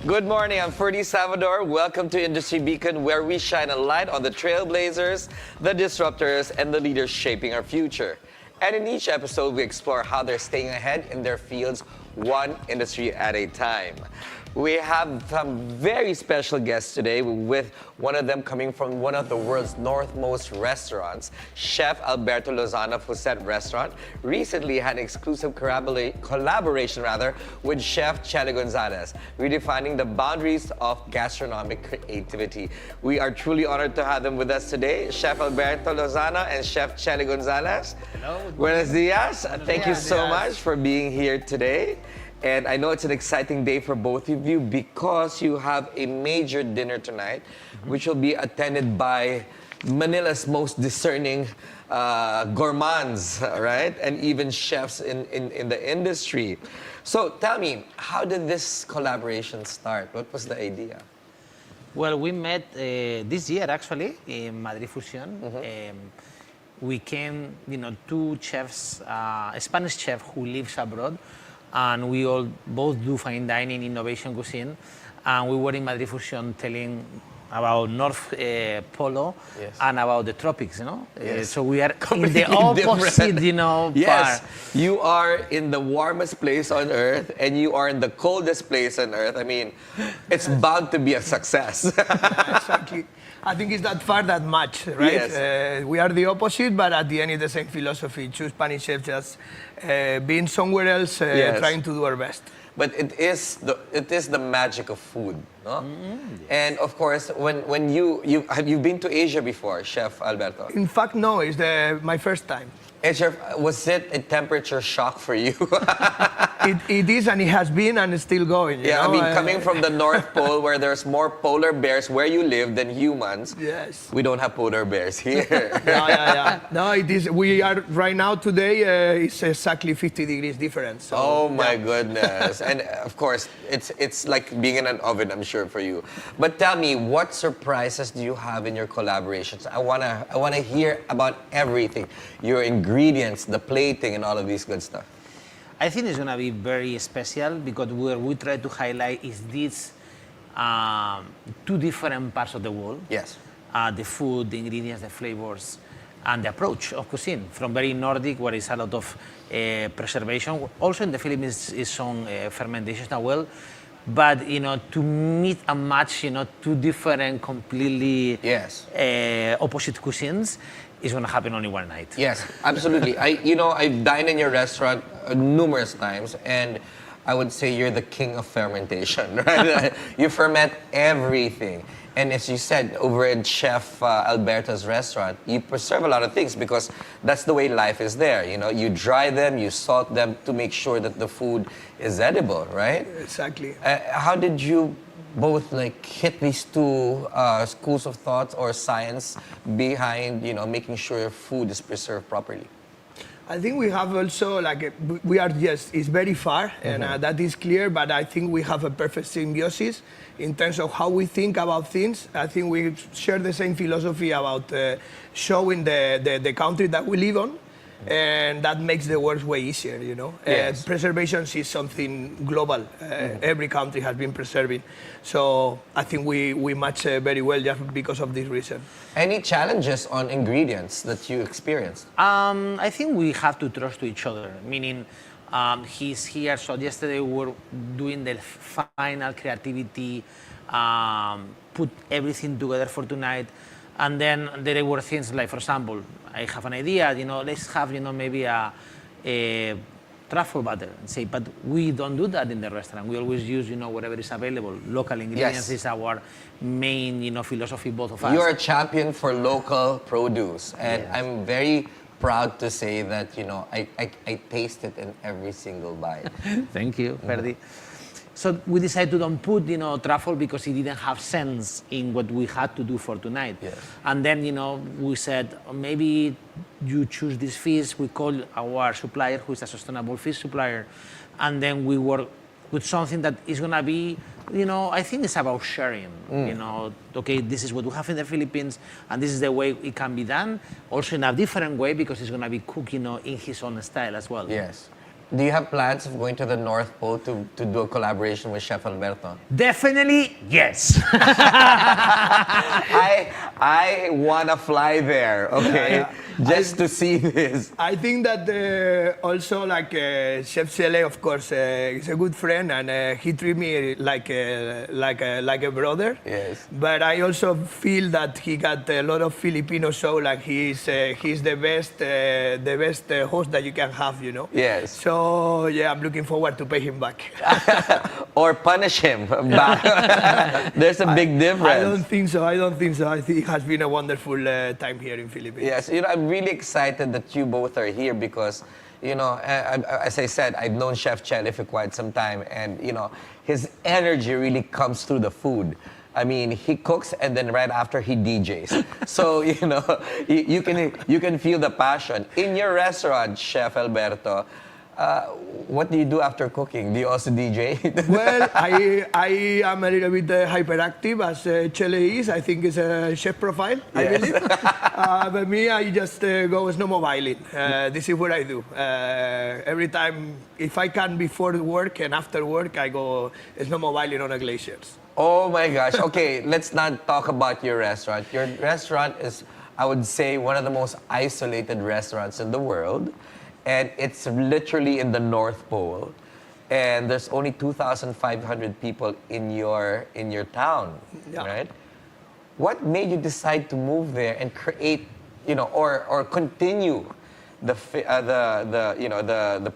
Good morning, I'm Ferdi Salvador. Welcome to Industry Beacon, where we shine a light on the trailblazers, the disruptors, and the leaders shaping our future. And in each episode, we explore how they're staying ahead in their fields, one industry at a time. We have some very special guests today, with one of them coming from one of the world's northmost restaurants. Chef Alberto Lozano of Huset restaurant recently had an exclusive collaboration with Chef Chele Gonzalez, redefining the boundaries of gastronomic creativity. We are truly honored to have them with us today, Chef Alberto Lozano and Chef Chele Gonzalez. Hello. Buenos dias. Thank you so much for being here today. And I know it's an exciting day for both of you because you have a major dinner tonight, which will be attended by Manila's most discerning gourmands, right? And even chefs in the industry. So tell me, how did this collaboration start? What was the idea? Well, we met this year actually in Madrid Fusion. We came, two chefs, a Spanish chef who lives abroad, and we all both do fine dining, innovation cuisine, and we were in Madrid Fusion telling about North Polo and about the tropics, So we are in the opposite, Yes, part. you are in the warmest place on earth and you are in the coldest place on earth. I mean, it's bound to be a success. Exactly. I think it's that far that much, right? Yes. We are the opposite, but at the end it's the same philosophy. Two Spanish chefs just being somewhere else, trying to do our best. But it is the magic of food, no? And of course, when you've been to Asia before, Chef Alberto? In fact, no, it's my first time. And Chef, was it a temperature shock for you? It is, and it has been, and it's still going. I mean, coming from the North Pole, where there's more polar bears where you live than humans. Yes. We don't have polar bears here. No, it is. We are right now today. It's exactly 50 degrees difference. So, oh my goodness! And of course, it's like being in an oven, I'm sure, for you. But tell me, what surprises do you have in your collaborations? I wanna hear about everything. Your ingredients, the plating, and all of these good stuff. I think it's going to be very special because what we try to highlight is these two different parts of the world. Yes. The food, the ingredients, the flavors, and the approach of cuisine. From very Nordic, where it's a lot of preservation. Also in the Philippines is some fermentation as well. But, to meet and match, two different, completely opposite cuisines, is going to happen only one night. Yes, absolutely. I've dined in your restaurant numerous times, and I would say you're the king of fermentation, right? You ferment everything. And as you said, over at Chef Alberto's restaurant, you preserve a lot of things because that's the way life is there. You dry them, you salt them to make sure that the food is edible, right? Exactly. How did you both hit these two schools of thought or science behind making sure food is preserved properly? I think we have also it's very far, and that is clear, but I think we have a perfect symbiosis in terms of how we think about things. I think we share the same philosophy about showing the country that we live on, and that makes the work way easier, Yes. Preservation is something global. Every country has been preserving. So I think we match very well just because of this reason. Any challenges on ingredients that you experienced? I think we have to trust to each other, meaning he's here. So yesterday we were doing the final creativity, put everything together for tonight. And then there were things like, for example, I have an idea, let's have, maybe a truffle butter. And say, but we don't do that in the restaurant. We always use, whatever is available. Local ingredients is our main, philosophy, both of us. You're a champion for local produce. And I'm very proud to say that, I taste it in every single bite. Thank you, Ferdi. So we decided to don't put, truffle because it didn't have sense in what we had to do for tonight. Yes. And then, we said, maybe you choose this fish. We call our supplier, who is a sustainable fish supplier. And then we work with something that is going to be, I think it's about sharing. Okay, this is what we have in the Philippines, and this is the way it can be done. Also in a different way because it's going to be cooked, in his own style as well. Yes. Do you have plans of going to the North Pole to do a collaboration with Chef Alberto? Definitely, yes. I wanna fly there, okay, just to see this. I think that also like Chef Chele, of course, is a good friend, and he treats me like a brother. Yes. But I also feel that he got a lot of Filipino show. Like he's the best host that you can have, you know. Yes. So yeah, I'm looking forward to pay him back. Or punish him back. There's a big difference. I don't think so. I think it has been a wonderful time here in Philippines. Yes, I'm really excited that you both are here because, as I said, I've known Chef Chele for quite some time, and his energy really comes through the food. I mean, he cooks and then right after he DJs. So you can feel the passion in your restaurant, Chef Alberto. What do you do after cooking? Do you also DJ? Well, I am a little bit hyperactive, as Chele is. I think it's a chef profile, I believe. But me, I just go snowmobiling. This is what I do. Every time, if I can before work and after work, I go snowmobiling on a glaciers. Oh my gosh. Okay, let's not talk about your restaurant. Your restaurant is, I would say, one of the most isolated restaurants in the world. And it's literally in the North Pole, and there's only 2,500 people in your town, right? What made you decide to move there and create, or continue the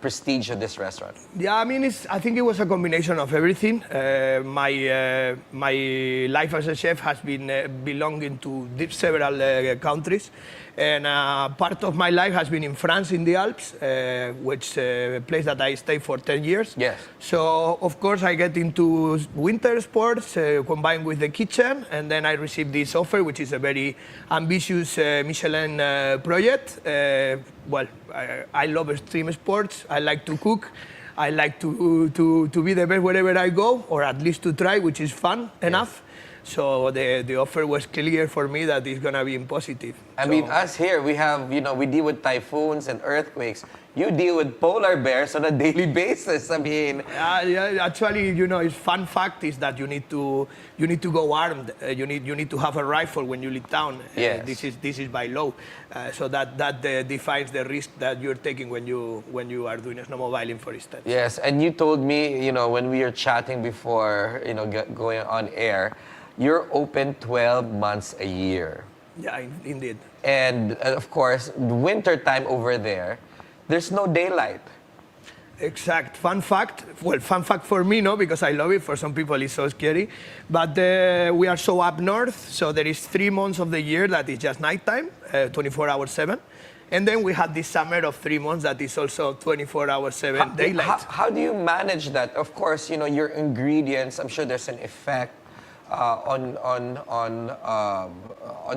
prestige of this restaurant? Yeah, I mean, I think it was a combination of everything. My life as a chef has been belonging to several countries. And part of my life has been in France, in the Alps, which place that I stayed for 10 years. Yes. So, of course, I get into winter sports combined with the kitchen, and then I received this offer, which is a very ambitious Michelin project. Well, I love extreme sports. I like to cook. I like to be the best wherever I go, or at least to try, which is fun enough. So the offer was clear for me that it's gonna be positive. I mean, us here, we have, we deal with typhoons and earthquakes. You deal with polar bears on a daily basis. I mean, yeah, actually, it's fun fact is that you need to go armed. You need to have a rifle when you leave town. Yes. This is by law. So that defines the risk that you're taking when you are doing snowmobiling, for instance. Yes, and you told me, when we were chatting before, going on air, you're open 12 months a year. Yeah, indeed. And of course, winter time over there's no daylight. Exact. Fun fact. Well, fun fact for me, no, because I love it. For some people, it's so scary. But we are so up north, so there is 3 months of the year that is just nighttime, 24 hours 7. And then we had this summer of 3 months that is also 24 hours 7 daylight. How do you manage that? Of course, your ingredients, I'm sure there's an effect on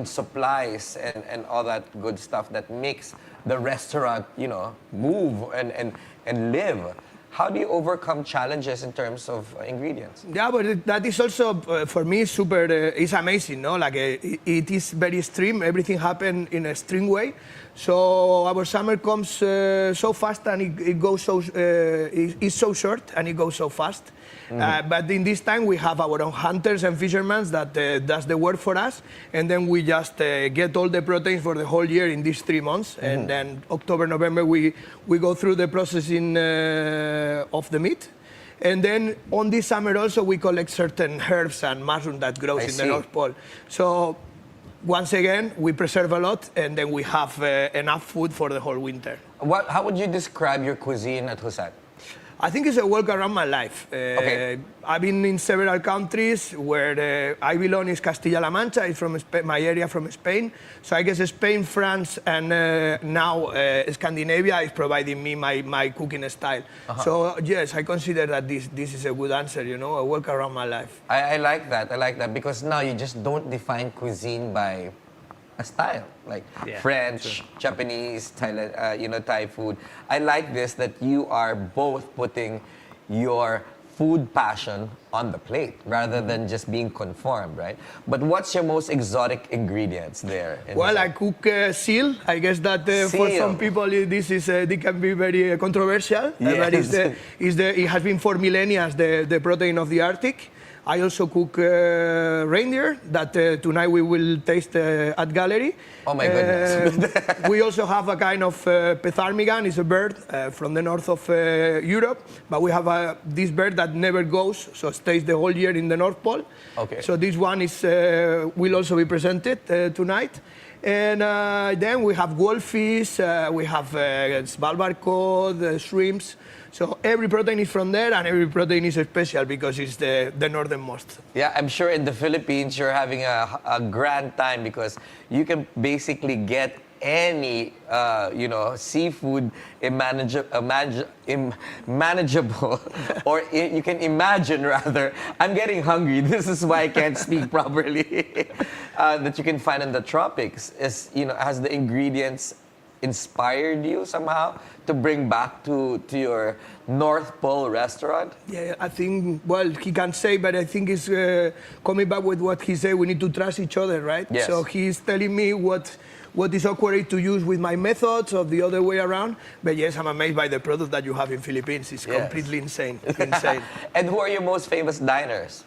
supplies and all that good stuff that makes the restaurant, move and live. How do you overcome challenges in terms of ingredients? Yeah, but that is also, for me, super, it's amazing, no? Like, it is very extreme. Everything happened in a extreme way. So our summer comes so fast, and it goes so, it's so short, and it goes so fast. But in this time, we have our own hunters and fishermen that does the work for us. And then we just get all the proteins for the whole year in these 3 months. And then October, November, we go through the processing of the meat. And then on this summer also, we collect certain herbs and mushrooms that grows in the North Pole. So once again, we preserve a lot, and then we have enough food for the whole winter. How would you describe your cuisine at Huset? I think it's a walk around my life. Okay. I've been in several countries. Where I belong is Castilla-La Mancha. It's from my area from Spain. So I guess Spain, France, and now Scandinavia is providing me my cooking style. So yes, I consider that this is a good answer, a walk around my life. I like that because now you just don't define cuisine by a style, like French, Japanese, Thailand, Thai food. I like this that you are both putting your food passion on the plate rather than just being conformed, right? But what's your most exotic ingredients there? Well, I cook seal. I guess that for Seal. some people this is they can be very controversial. But it has been for millennia the protein of the Arctic. I also cook reindeer that tonight we will taste at gallery. Oh my goodness. We also have a kind of ptarmigan. It's a bird from the north of Europe, but we have this bird that never goes, so stays the whole year in the North Pole. Okay. So this one is will also be presented tonight. And then we have goldfish, we have Svalbard cod, shrimps. So every protein is from there, and every protein is special because it's the northernmost. Yeah, I'm sure in the Philippines you're having a grand time because you can basically get any seafood manageable or you can imagine rather. I'm getting hungry. This is why I can't speak properly. That you can find in the tropics is has the ingredients inspired you somehow to bring back to your North Pole restaurant? Yeah, I think, well, he can't say, but I think it's coming back with what he said, we need to trust each other, right? Yes. So he's telling me what is awkward to use with my methods or the other way around. But yes, I'm amazed by the product that you have in Philippines. It's completely insane. Insane. And who are your most famous diners?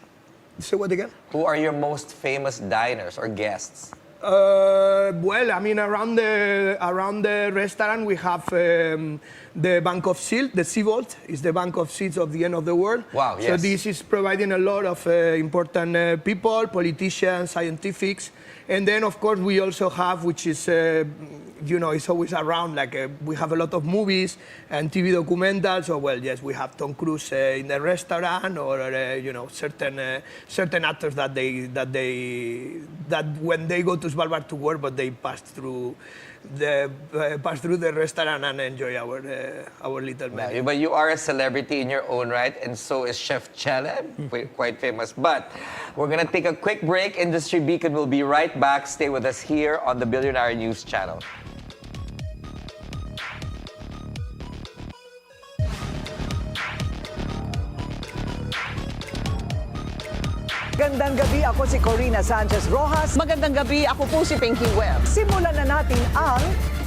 Say what again? Who are your most famous diners or guests? Well, I mean, around the restaurant, we have the Bank of Seal. The Sea Vault is the Bank of Seals of the end of the world. Wow, yes. So this is providing a lot of important people, politicians, scientifics. And then, of course, we also have, which is, it's always around, we have a lot of movies and TV documentals. So, well, yes, we have Tom Cruise in the restaurant or, certain actors that when they go to Svalbard to work, but they pass through the restaurant and enjoy our little menu. Yeah, but you are a celebrity in your own right, and so is Chef Chele, quite famous. But we're going to take a quick break. Industry Beacon will be right back. Stay with us here on the Bilyonaryo News Channel. Magandang gabi, ako si Corina Sanchez Rojas. Magandang gabi, ako po si Pinky Webb. Simulan na natin ang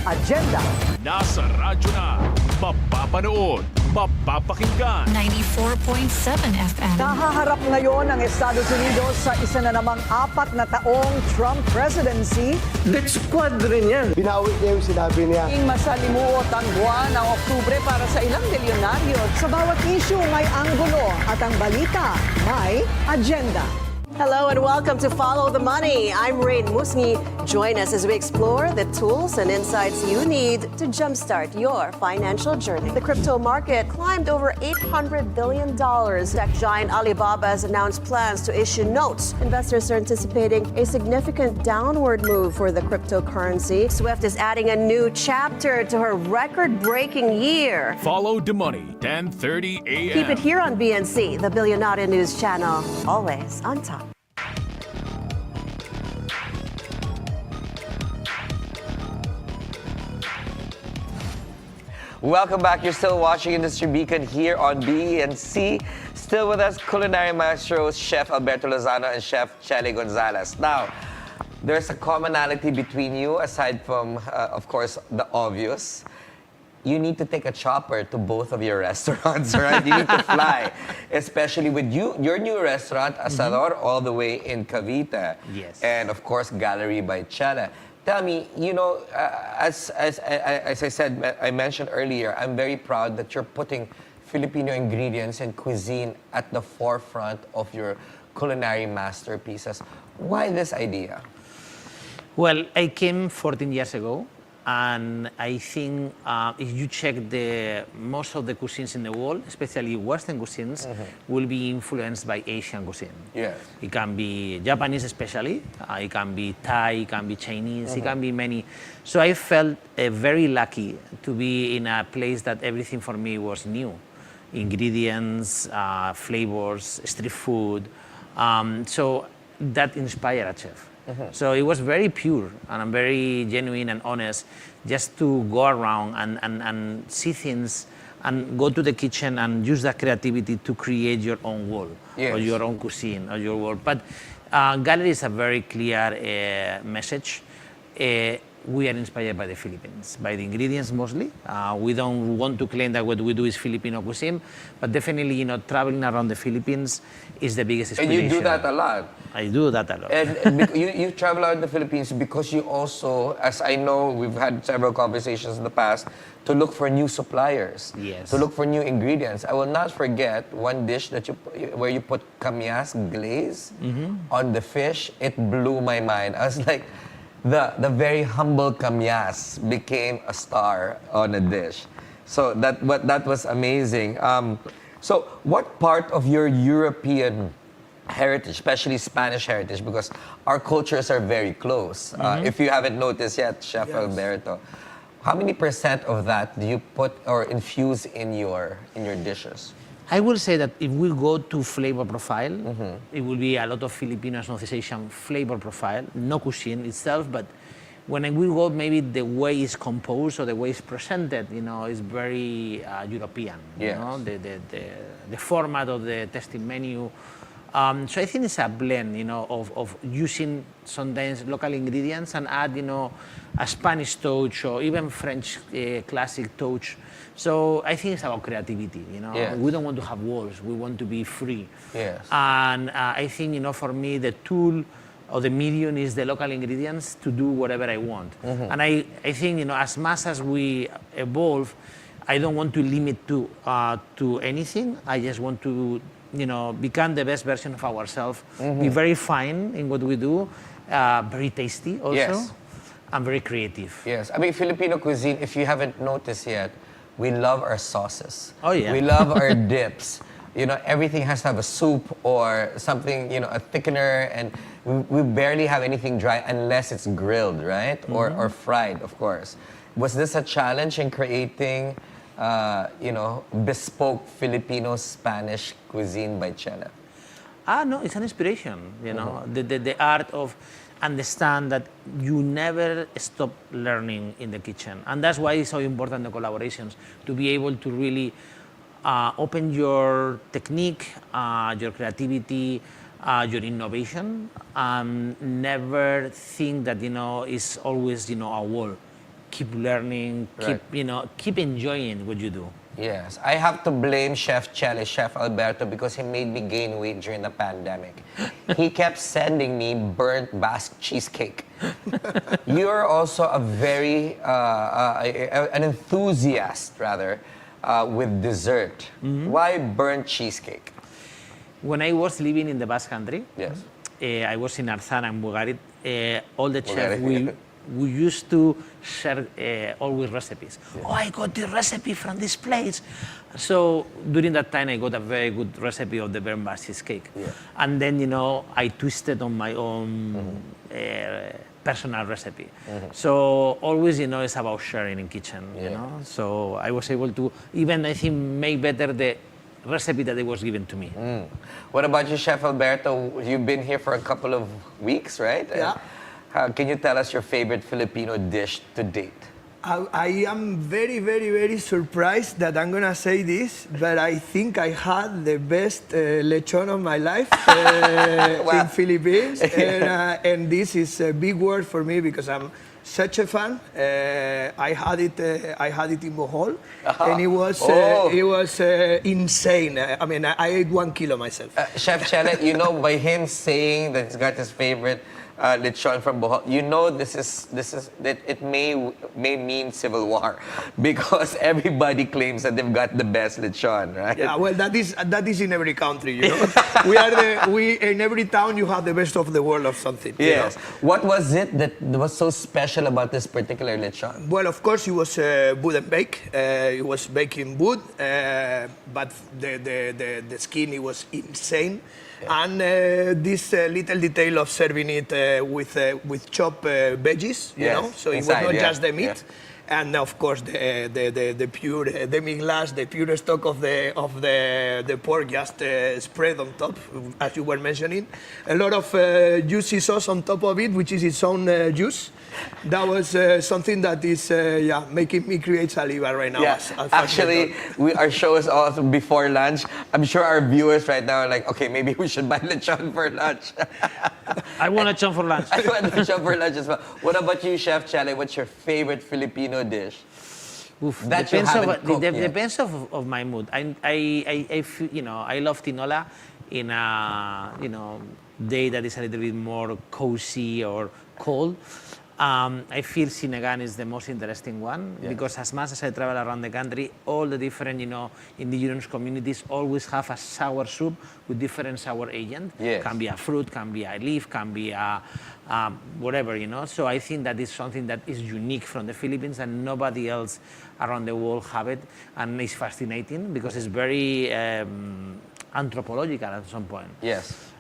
agenda. Nasa radyo na, mapapanood, mapapakinggan. 94.7 FM. Nahaharap ngayon ang Estados Unidos sa isa na namang 4 na taong Trump presidency. Death squad rin yan. Binawi niya yung sinabi niya. Ing masalimuot ang buwan ng Oktubre para sa ilang bilyonaryo. Sa bawat issue may anggulo at ang balita may agenda. Hello and welcome to Follow the Money. I'm Rain Musngi. Join us as we explore the tools and insights you need to jumpstart your financial journey. The crypto market climbed over $800 billion. Tech giant Alibaba has announced plans to issue notes. Investors are anticipating a significant downward move for the cryptocurrency. Swift is adding a new chapter to her record-breaking year. Follow the Money, 10:30 a.m. Keep it here on BNC, the Bilyonaryo News Channel. Always on top. Welcome back. You're still watching Industry Beacon here on BNC. Still with us, culinary maestros, Chef Alberto Lozano and Chef Chele Gonzalez. Now, there's a commonality between you, aside from, of course, the obvious. You need to take a chopper to both of your restaurants, right? You need to fly, especially with your new restaurant, Asador, all the way in Cavite. Yes. And, of course, Gallery by Chele. Tell me, as I said, I mentioned earlier, I'm very proud that you're putting Filipino ingredients and cuisine at the forefront of your culinary masterpieces. Why this idea? Well, I came 14 years ago, and I think if you check most of the cuisines in the world, especially Western cuisines, will be influenced by Asian cuisine. Yes. It can be Japanese especially, it can be Thai, it can be Chinese, it can be many. So I felt very lucky to be in a place that everything for me was new. Ingredients, flavors, street food. So that inspired a chef. So it was very pure and very genuine and honest just to go around and see things and go to the kitchen and use that creativity to create your own world Yes. or your own cuisine or your world. But gallery is a very clear message. We are inspired by the Philippines, by the ingredients mostly. We don't want to claim that what we do is Filipino cuisine, but definitely, traveling around the Philippines is the biggest And inspiration. you do that a lot. I do that a lot. And you travel out in the Philippines because you also, as I know, we've had several conversations in the past, to look for new suppliers, Yes. to look for new ingredients. I will not forget one dish where you put kamyas glaze on the fish. It blew my mind. I was like, the very humble kamyas became a star on a dish. So that was amazing. So what part of your European heritage, especially Spanish heritage, because our cultures are very close. If you haven't noticed yet, Chef Alberto, how many % of that do you put or infuse in your dishes? I will say that if we go to flavor profile, it will be a lot of Filipino association flavor profile, no cuisine itself, but when we go, maybe the way it's composed or the way it's presented, is very European. Yes. The format of the tasting menu. So I think it's a blend, of using sometimes local ingredients and add, a Spanish touch or even French classic touch. So I think it's about creativity, Yes. We don't want to have walls, we want to be free. Yes. And I think, for me, the tool or the medium is the local ingredients to do whatever I want. And I think, as much as we evolve, I don't want to limit to anything. I just want to, become the best version of ourselves, be very fine in what we do, very tasty also, Yes. and very creative. Yes, I mean Filipino cuisine, if you haven't noticed yet, we love our sauces. Oh, yeah. We love our dips. Everything has to have a soup or something, a thickener, and we barely have anything dry unless it's grilled, right? Or fried, of course. Was this a challenge in creating, bespoke Filipino Spanish cuisine by Chele? No, it's an inspiration, the art of understand that you never stop learning in the kitchen. And that's why it's so important, the collaborations, to be able to really open your technique, your creativity, your innovation, never think that, it's always, a wall. Keep learning, keep enjoying what you do. Yes, I have to blame Chef Chele, Chef Alberto, because he made me gain weight during the pandemic. He kept sending me burnt Basque cheesecake. You're also a very, an enthusiast, rather, with dessert. Why burnt cheesecake? When I was living in the Basque Country, Yes. I was in Arzana and Bugarit, all the chefs, Bugarit. we used to share always recipes. Oh, I got the recipe from this place. So during that time, I got a very good recipe of the burnt Basque cheesecake. Yeah. And then, I twisted on my own personal recipe. So always, it's about sharing in kitchen, So I was able to even, I think, make better the recipe that it was given to me. What about you, Chef Alberto? You've been here for a couple of weeks, right? Yeah. Can you tell us your favorite Filipino dish to date? I am very, very, very surprised that I'm gonna say this, but I think I had the best lechon of my life in Philippines, and this is a big word for me because I'm such a fan. I had it in Bohol, and it was insane. I mean, I ate 1 kilo myself. Chef Chele, by him saying that he's got his favorite lechon from Bohol, this is that it may mean civil war because everybody claims that they've got the best lechon, right? Yeah, well, that is in every country, we in every town you have the best of the world of something. Yes. What was it that was so special about this particular lechon? Well, of course, it was wood and bake. It was baked in wood, but the skin, it was insane. And this little detail of serving it with chopped veggies, Yes. so it was Inside, not yeah. just the meat. and of course the pure demi-glace, the pure stock of the pork just spread on top, as you were mentioning. A lot of juicy sauce on top of it, which is its own juice. That was something that is making me create saliva right now. Yeah, as actually, our show is also before lunch. I'm sure our viewers right now are like, okay, maybe we should buy lechon for lunch. I want lechon for lunch. I want lechon for lunch as well. What about you, Chef Chele? What's your favorite Filipino dish? Oof, That you haven't cooked yet. depends of my mood. I feel, I love tinola in a day that is a little bit more cozy or cold. I feel Sinigang is the most interesting one because as much as I travel around the country, all the different indigenous communities always have a sour soup with different sour agent. Yes. Can be a fruit, can be a leaf, can be a whatever, So I think that is something that is unique from the Philippines and nobody else around the world have it, and it's fascinating because it's very anthropological at some point. Yes.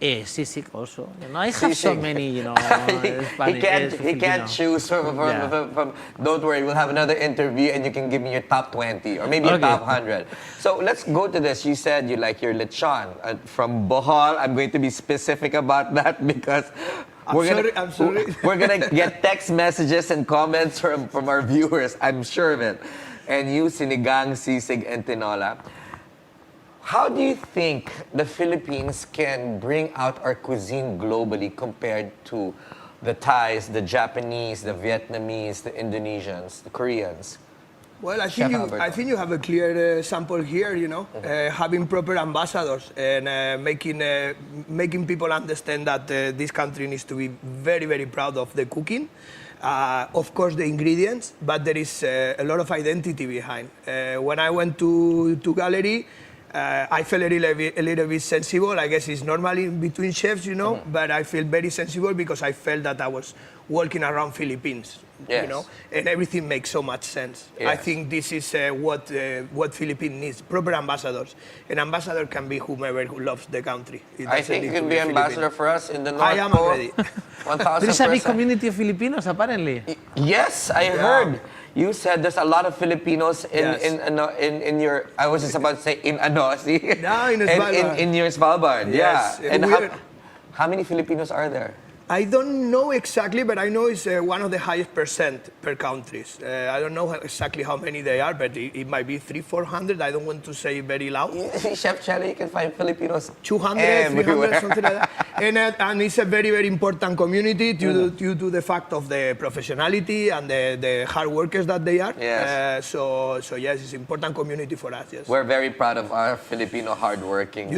Sisig also. I have so many, Spanish. He can't choose from. Don't worry, we'll have another interview and you can give me your top 20 or maybe your top 100. So let's go to this. You said you like your lechon from Bohol. I'm going to be specific about that because I'm sorry. We're gonna get text messages and comments from our viewers. I'm sure of it. And you, sinigang, sisig, and tinola. How do you think the Philippines can bring out our cuisine globally compared to the Thais, the Japanese, the Vietnamese, the Indonesians, the Koreans? Well, I think you have a clear sample here, having proper ambassadors and making people understand that this country needs to be very, very proud of the cooking. Of course, the ingredients, but there is a lot of identity behind. When I went to gallery, I felt a little bit sensible. I guess it's normally between chefs, but I feel very sensible because I felt that I was walking around Philippines, and everything makes so much sense. Yes. I think this is what Philippines needs, proper ambassadors. An ambassador can be whomever who loves the country. I think you can be ambassador for us in the North I am Pole. already. 1,000%. There's a big community of Filipinos, apparently. Yes, I heard. You said there's a lot of Filipinos in your. I was just about to say in see? No, in Svalbard. In your Svalbard, Yes. yeah. And how many Filipinos are there? I don't know exactly, but I know it's one of the highest percent per countries. I don't know exactly how many they are, but it might be 300-400. I don't want to say very loud. Chef Chele, you can find Filipinos 200, 300, something like that. And it's a very, very important community due to the fact of the professionality and the hard workers that they are. Yes. So yes, it's an important community for us, yes. We're very proud of our Filipino hardworking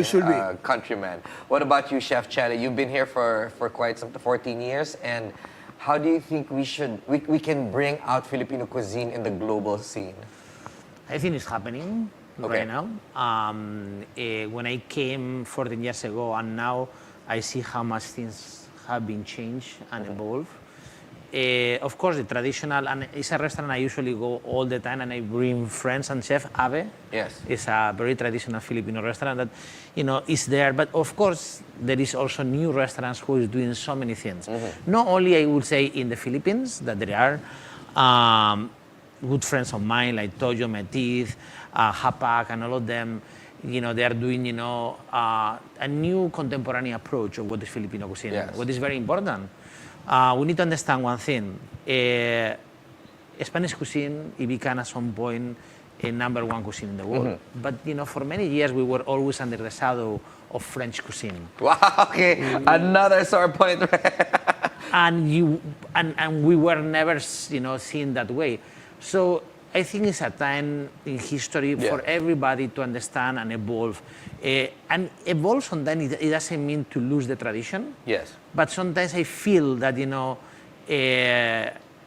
countrymen. What about you, Chef Chele? You've been here for quite some 14 years, and how do you think we can bring out Filipino cuisine in the global scene? I think it's happening right now. When I came 14 years ago and now I see how much things have been changed and evolved. Of course, the traditional, and it's a restaurant I usually go all the time, and I bring friends and Chef Abe. Yes. It's a very traditional Filipino restaurant that, is there. But of course, there is also new restaurants who is doing so many things. Not only, I would say, in the Philippines, that there are good friends of mine like Toyo, Metis, Hapak, and all of them. They are doing, a new contemporary approach of what is Filipino cuisine, what is very important. We need to understand one thing. Spanish cuisine, it became at some point a #1 cuisine in the world. But for many years we were always under the shadow of French cuisine. Wow, okay, another sore point. and we were never, seen that way. So I think it's a time in history for everybody to understand and evolve. And evolve sometimes, it doesn't mean to lose the tradition. Yes. But sometimes I feel that,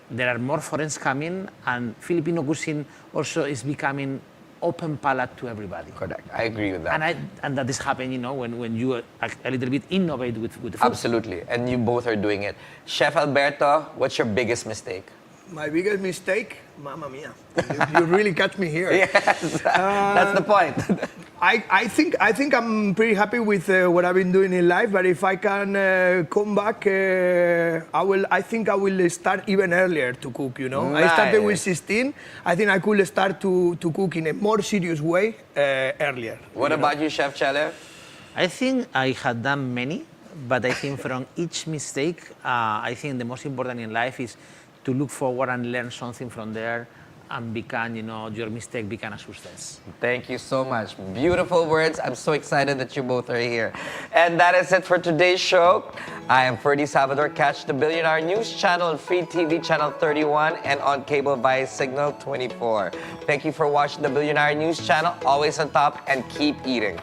there are more foreigners coming, and Filipino cuisine also is becoming open palate to everybody. Correct. I agree with that. And that is happening, when you a little bit innovate with the food. Absolutely. And you both are doing it. Chef Alberto, what's your biggest mistake? My biggest mistake? Mamma mia. You really catch me here. Yes, that's the point. I think I'm pretty happy with what I've been doing in life. But if I can come back, I think I will start even earlier to cook. You know, I started with 16. I think I could start to cook in a more serious way earlier. What about you, Chef Chele? I think I had done many, but I think from each mistake, I think the most important in life is to look forward and learn something from there, and become, your mistake become a success. Thank you so much. Beautiful words. I'm so excited that you both are here. And that is it for today's show. I am Ferdi Salvador. Catch the Bilyonaryo News channel on Free TV channel 31 and on cable via Cignal 24. Thank you for watching the Bilyonaryo News channel. Always on top and keep eating.